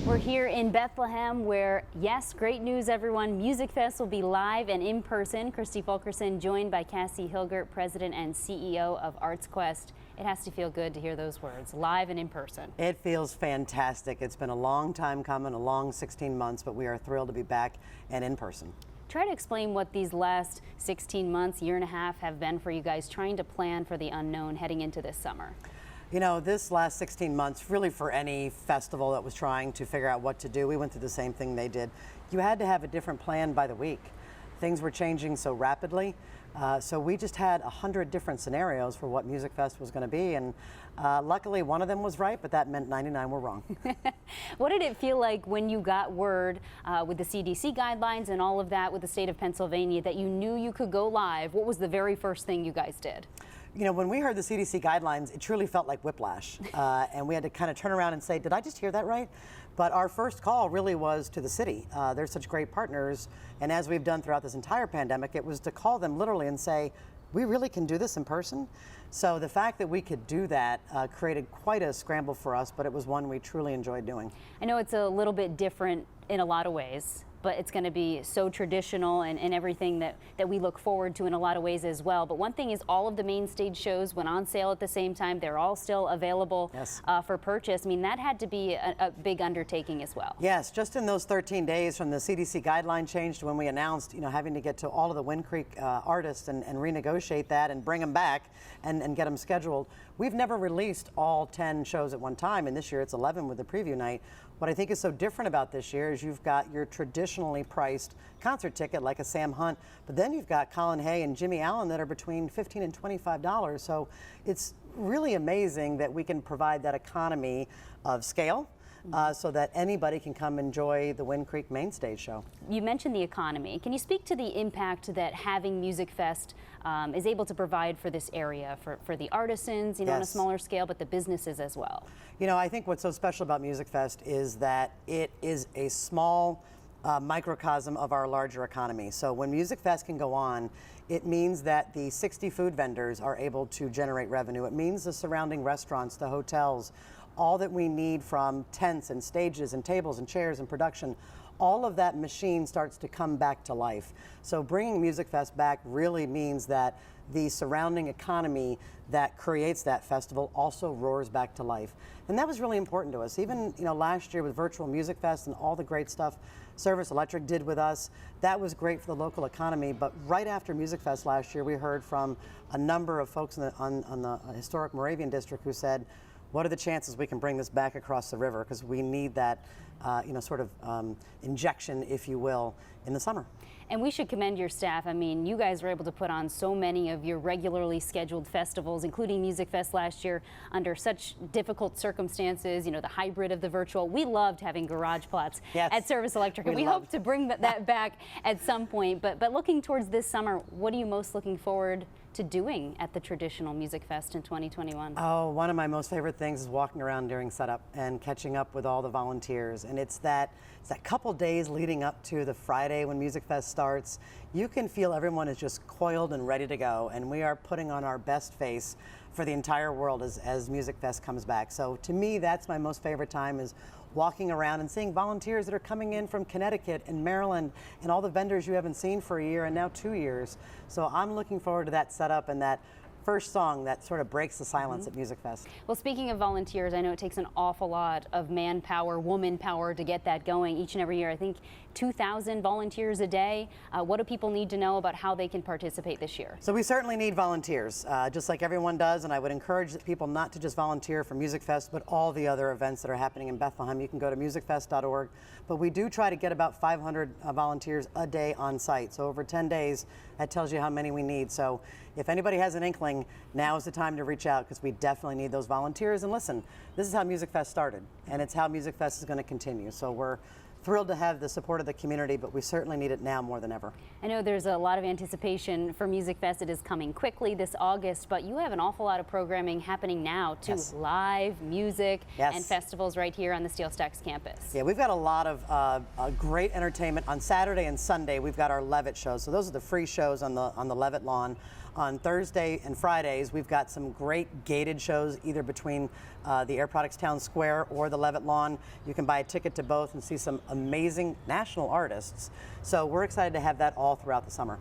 We're here in Bethlehem where, yes, great news everyone, MusikFest will be live and in person. Kristi Fulkerson joined by Kassie Hilgert, President and CEO of ArtsQuest. It has to feel good to hear those words, live and in person. It feels fantastic. It's been a long time coming, a long 16 months, but we are thrilled to be back and in person. Try to explain what these last 16 months, year and a half have been for you guys trying to plan for the unknown heading into this summer. You know, this last 16 months, really for any festival that was trying to figure out what to do, we went through the same thing they did. You had to have a different plan by the week. Things were changing so rapidly. So we just had 100 different scenarios for what MusikFest was going to be, and luckily one of them was right, but that meant 99 were wrong. What did it feel like when you got word with the CDC guidelines and all of that with the state of Pennsylvania that you knew you could go live? What was the very first thing you guys did? You know, when we heard the CDC guidelines, it truly felt like whiplash, and we had to kind of turn around and say, did I just hear that right? But our first call really was to the city. They're such great partners, and as we've done throughout this entire pandemic, it was to call them literally and say, we really can do this in person. So the fact that we could do that created quite a scramble for us, but it was one we truly enjoyed doing. I know it's a little bit different in a lot of ways, but it's going to be so traditional and everything that we look forward to in a lot of ways as well. But one thing is all of the main stage shows went on sale at the same time. They're all still available for purchase. I mean, that had to be a big undertaking as well. Yes, just in those 13 days from the CDC guideline change to when we announced, you know, having to get to all of the Wind Creek artists and renegotiate that and bring them back and get them scheduled. We've never released all 10 shows at one time, and this year it's 11 with the preview night. What I think is so different about this year is you've got your traditionally priced concert ticket like a Sam Hunt, but then you've got Colin Hay and Jimmy Allen that are between $15 and $25. So it's really amazing that we can provide that economy of scale. So that anybody can come enjoy the Wind Creek main stage show. You mentioned the economy. Can you speak to the impact that having MusikFest is able to provide for this area, for the artisans, you know, on a smaller scale, but the businesses as well? You know, I think what's so special about MusikFest is that it is a small microcosm of our larger economy. So when MusikFest can go on, it means that the 60 food vendors are able to generate revenue. It means the surrounding restaurants, the hotels, all that we need from tents and stages and tables and chairs and production, all of that machine starts to come back to life. So bringing MusikFest back really means that the surrounding economy that creates that festival also roars back to life. And that was really important to us. Even, you know, last year with virtual MusikFest and all the great stuff Service Electric did with us, that was great for the local economy. But right after MusikFest last year, we heard from a number of folks on the historic Moravian district who said, what are the chances we can bring this back across the river? Because we need that, you know, sort of injection, if you will, in the summer. And we should commend your staff. I mean, you guys were able to put on so many of your regularly scheduled festivals, including MusikFest last year, under such difficult circumstances, you know, the hybrid of the virtual. We loved having garage plots at Service Electric, and we hope to bring that back at some point. But looking towards this summer, what are you most looking forward to doing at the traditional MusikFest in 2021? Oh, one of my most favorite things is walking around during setup and catching up with all the volunteers. And it's that couple days leading up to the Friday when MusikFest starts. You can feel everyone is just coiled and ready to go, and we are putting on our best face for the entire world as MusikFest comes back. So to me, that's my most favorite time, is walking around and seeing volunteers that are coming in from Connecticut and Maryland and all the vendors you haven't seen for a year and now 2 years. So I'm looking forward to that setup and that first song that sort of breaks the silence at MusikFest. Well, speaking of volunteers, I know it takes an awful lot of manpower, woman power to get that going each and every year. I think 2,000 volunteers a day. What do people need to know about how they can participate this year? So we certainly need volunteers, just like everyone does, and I would encourage people not to just volunteer for MusikFest, but all the other events that are happening in Bethlehem. You can go to musikfest.org, but we do try to get about 500 volunteers a day on site. So over 10 days, that tells you how many we need. So if anybody has an inkling, now is the time to reach out, because we definitely need those volunteers. And listen, this is how MusikFest started, and it's how MusikFest is going to continue. So we're thrilled to have the support of the community, but we certainly need it now more than ever. I know there's a lot of anticipation for MusikFest. It is coming quickly this August, but you have an awful lot of programming happening now too. Live music and festivals right here on the Steel Stacks campus. Yeah, we've got a lot of great entertainment. On Saturday and Sunday, we've got our Levitt shows. So those are the free shows on the Levitt lawn. On Thursday and Fridays, we've got some great gated shows either between the Air Products Town Square or the Levitt Lawn. You can buy a ticket to both and see some amazing national artists. So we're excited to have that all throughout the summer.